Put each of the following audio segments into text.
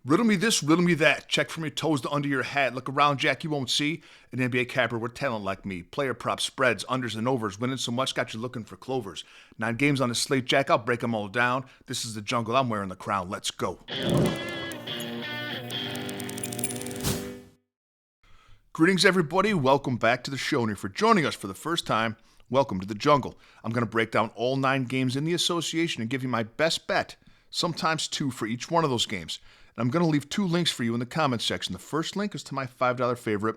Riddle me this, riddle me that. Check from your toes to under your hat. Look around, Jack, you won't see an NBA capper with talent like me. Player props, spreads, unders, and overs. Winning so much, got you looking for clovers. 9 games on the slate, Jack, I'll break them all down. This is the jungle, I'm wearing the crown. Let's go. Greetings, everybody. Welcome back to the show. And if you're joining us for the first time, welcome to the jungle. I'm going to break down all 9 games in the association and give you my best bet, sometimes 2 for each one of those games. And I'm going to leave 2 links for you in the comments section. The first link is to my $5 favorite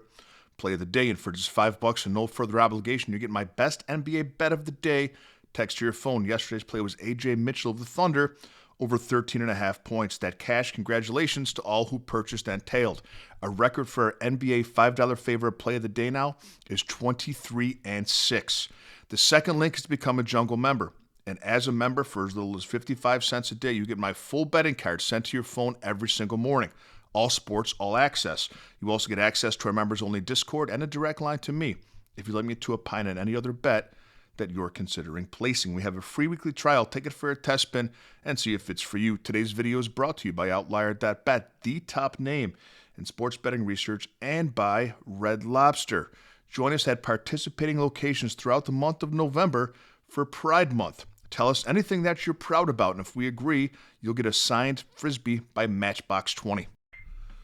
play of the day. And for just $5 and no further obligation, you get my best NBA bet of the day. Text to your phone. Yesterday's play was A.J. Mitchell of the Thunder over 13.5 points. That cash, congratulations to all who purchased and tailed. A record for our NBA $5 favorite play of the day now is 23-6. The second link is to become a Jungle member. And as a member, for as little as 55 cents a day, you get my full betting card sent to your phone every single morning. All sports, all access. You also get access to our members-only Discord and a direct line to me if you'd like me to opine on any other bet that you're considering placing. We have a free weekly trial. Take it for a test spin and see if it's for you. Today's video is brought to you by Outlier.bet, the top name in sports betting research, and by Red Lobster. Join us at participating locations throughout the month of November for Pride Month. Tell us anything that you're proud about, and if we agree, you'll get a signed Frisbee by Matchbox 20.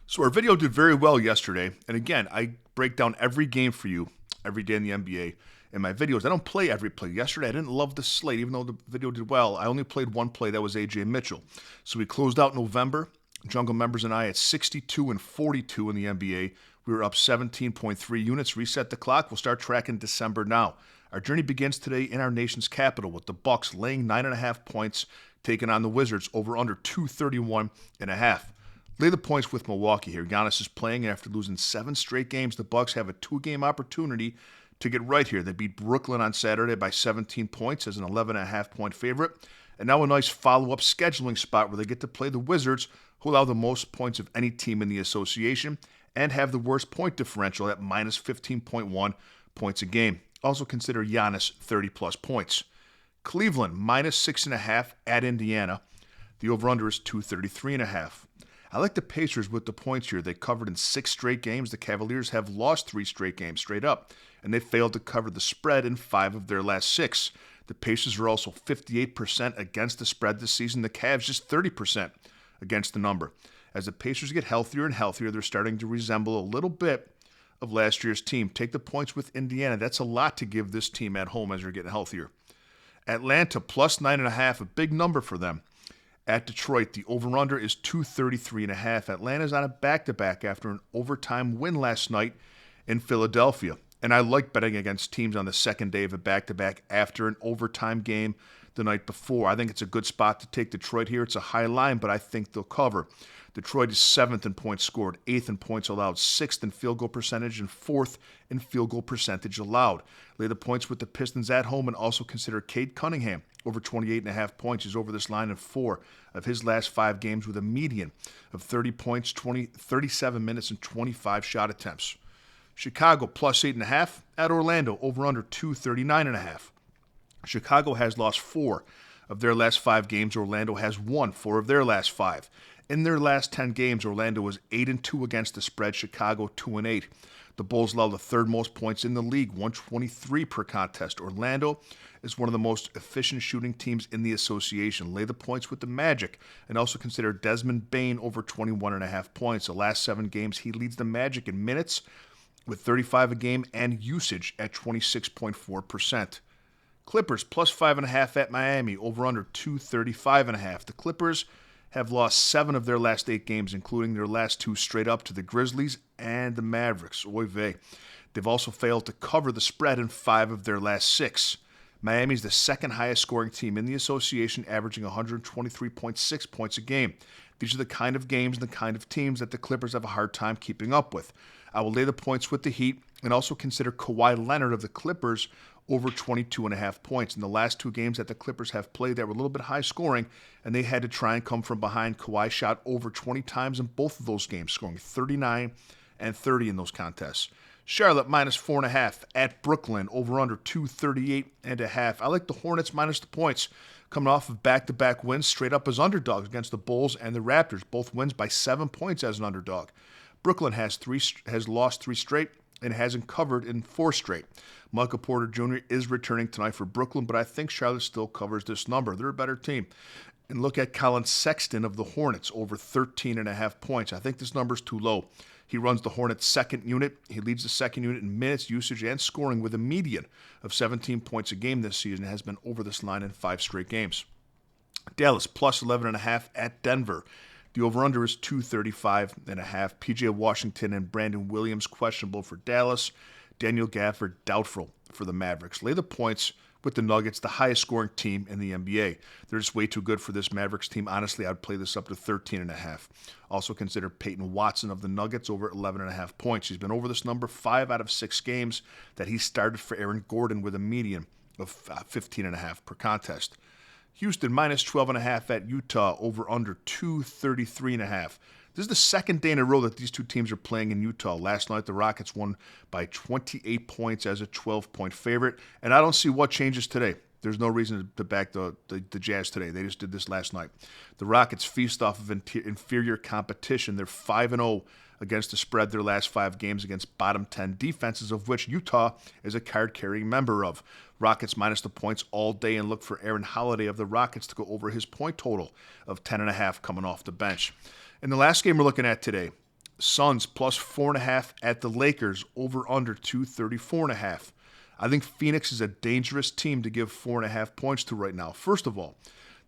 So our video did very well yesterday, and again, I break down every game for you every day in the NBA in my videos. I don't play every play. Yesterday, I didn't love the slate, even though the video did well. I only played one play, that was A.J. Mitchell. So we closed out November, Jungle members and I, at 62-42 in the NBA. We were up 17.3 units. Reset the clock. We'll start tracking December now. Our journey begins today in our nation's capital with the Bucks laying 9.5 points, taking on the Wizards over under 231.5. Lay the points with Milwaukee here. Giannis is playing, and after losing 7 straight games, the Bucks have a 2-game opportunity to get right here. They beat Brooklyn on Saturday by 17 points as an 11.5-point favorite. And now a nice follow-up scheduling spot where they get to play the Wizards, who allow the most points of any team in the association and have the worst point differential at minus 15.1 points a game. Also consider Giannis 30-plus points. Cleveland, minus 6.5 at Indiana. The over-under is 233.5. I like the Pacers with the points here. They covered in 6 straight games. The Cavaliers have lost 3 straight games straight up, and they failed to cover the spread in 5 of their last 6. The Pacers are also 58% against the spread this season. The Cavs just 30% against the number. As the Pacers get healthier and healthier, they're starting to resemble a little bit of last year's team. Take the points with Indiana. That's a lot to give this team at home as they're getting healthier. Atlanta, plus 9.5, a big number for them. At Detroit, the over-under is 233.5. Atlanta's on a back-to-back after an overtime win last night in Philadelphia. And I like betting against teams on the second day of a back-to-back after an overtime game the night before. I think it's a good spot to take Detroit here. It's a high line, but I think they'll cover. Detroit is 7th in points scored, 8th in points allowed, 6th in field goal percentage, and 4th in field goal percentage allowed. Lay the points with the Pistons at home and also consider Cade Cunningham over 28.5 points. He's over this line in 4 of his last 5 games with a median of 30 points, 37 minutes, and 25 shot attempts. Chicago, plus 8.5 at Orlando, over under 239.5. Chicago has lost 4 of their last 5 games. Orlando has won 4 of their last 5. In their last 10 games, Orlando was 8-2 against the spread, Chicago 2-8. The Bulls allow the 3rd most points in the league, 123 per contest. Orlando is one of the most efficient shooting teams in the association. Lay the points with the Magic and also consider Desmond Bane over 21.5 points. The last 7 games, he leads the Magic in minutes with 35 a game and usage at 26.4%. Clippers, plus 5.5 at Miami, over under 235.5. The Clippers have lost 7 of their last 8 games, including their last 2 straight up to the Grizzlies and the Mavericks. Oy vey. They've also failed to cover the spread in 5 of their last 6. Miami's the 2nd highest scoring team in the association, averaging 123.6 points a game. These are the kind of games and the kind of teams that the Clippers have a hard time keeping up with. I will lay the points with the Heat and also consider Kawhi Leonard of the Clippers over 22.5 points. In the last 2 games that the Clippers have played, they were a little bit high scoring, and they had to try and come from behind. Kawhi shot over 20 times in both of those games, scoring 39 and 30 in those contests. Charlotte minus 4.5 at Brooklyn. Over under 238.5. I like the Hornets minus the points. Coming off of back-to-back wins straight up as underdogs against the Bulls and the Raptors. Both wins by 7 points as an underdog. Brooklyn has lost 3 straight and hasn't covered in 4 straight. Michael Porter Jr. is returning tonight for Brooklyn, but I think Charlotte still covers this number. They're a better team. And look at Colin Sexton of the Hornets, over 13.5 points. I think this number is too low. He runs the Hornets' second unit. He leads the second unit in minutes, usage, and scoring with a median of 17 points a game this season. Has been over this line in 5 straight games. Dallas plus 11.5 at Denver. The over-under is 235.5. P.J. Washington and Brandon Williams questionable for Dallas. Daniel Gafford doubtful for the Mavericks. Lay the points with the Nuggets, the highest scoring team in the NBA. They're just way too good for this Mavericks team. Honestly, I'd play this up to 13.5. Also consider Peyton Watson of the Nuggets over 11.5 points. He's been over this number 5 out of 6 games that he started for Aaron Gordon with a median of 15.5 per contest. Houston minus 12.5 at Utah, over under 233.5. This is the second day in a row that these two teams are playing in Utah. Last night, the Rockets won by 28 points as a 12-point favorite, and I don't see what changes today. There's no reason to back the Jazz today. They just did this last night. The Rockets feast off of inferior competition. They're 5-0 against the spread their last 5 games against bottom 10 defenses, of which Utah is a card-carrying member of. Rockets minus the points all day, and look for Aaron Holiday of the Rockets to go over his point total of 10.5 coming off the bench. In the last game we're looking at today, Suns plus 4.5 at the Lakers, over under 234.5. I think Phoenix is a dangerous team to give 4.5 points to right now. First of all,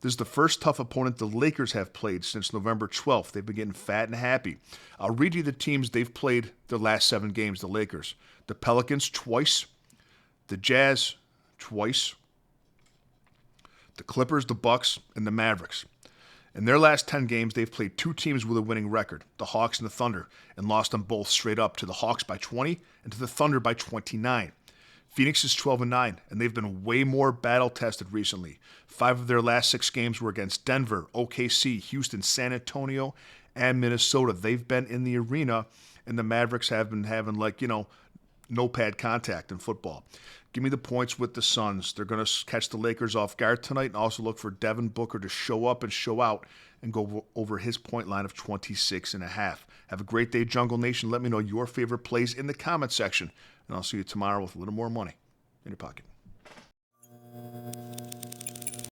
this is the first tough opponent the Lakers have played since November 12th. They've been getting fat and happy. I'll read you the teams they've played the last 7 games, the Lakers. The Pelicans twice, the Jazz twice, the Clippers, the Bucks, and the Mavericks. In their last 10 games, they've played 2 teams with a winning record, the Hawks and the Thunder, and lost them both straight up, to the Hawks by 20 and to the Thunder by 29. Phoenix is 12-9, and they've been way more battle-tested recently. 5 of their last 6 games were against Denver, OKC, Houston, San Antonio, and Minnesota. They've been in the arena, and the Mavericks have been having, no-pad contact in football. Give me the points with the Suns. They're going to catch the Lakers off guard tonight, and also look for Devin Booker to show up and show out and go over his point line of 26.5. Have a great day, Jungle Nation. Let me know your favorite plays in the comment section, and I'll see you tomorrow with a little more money in your pocket.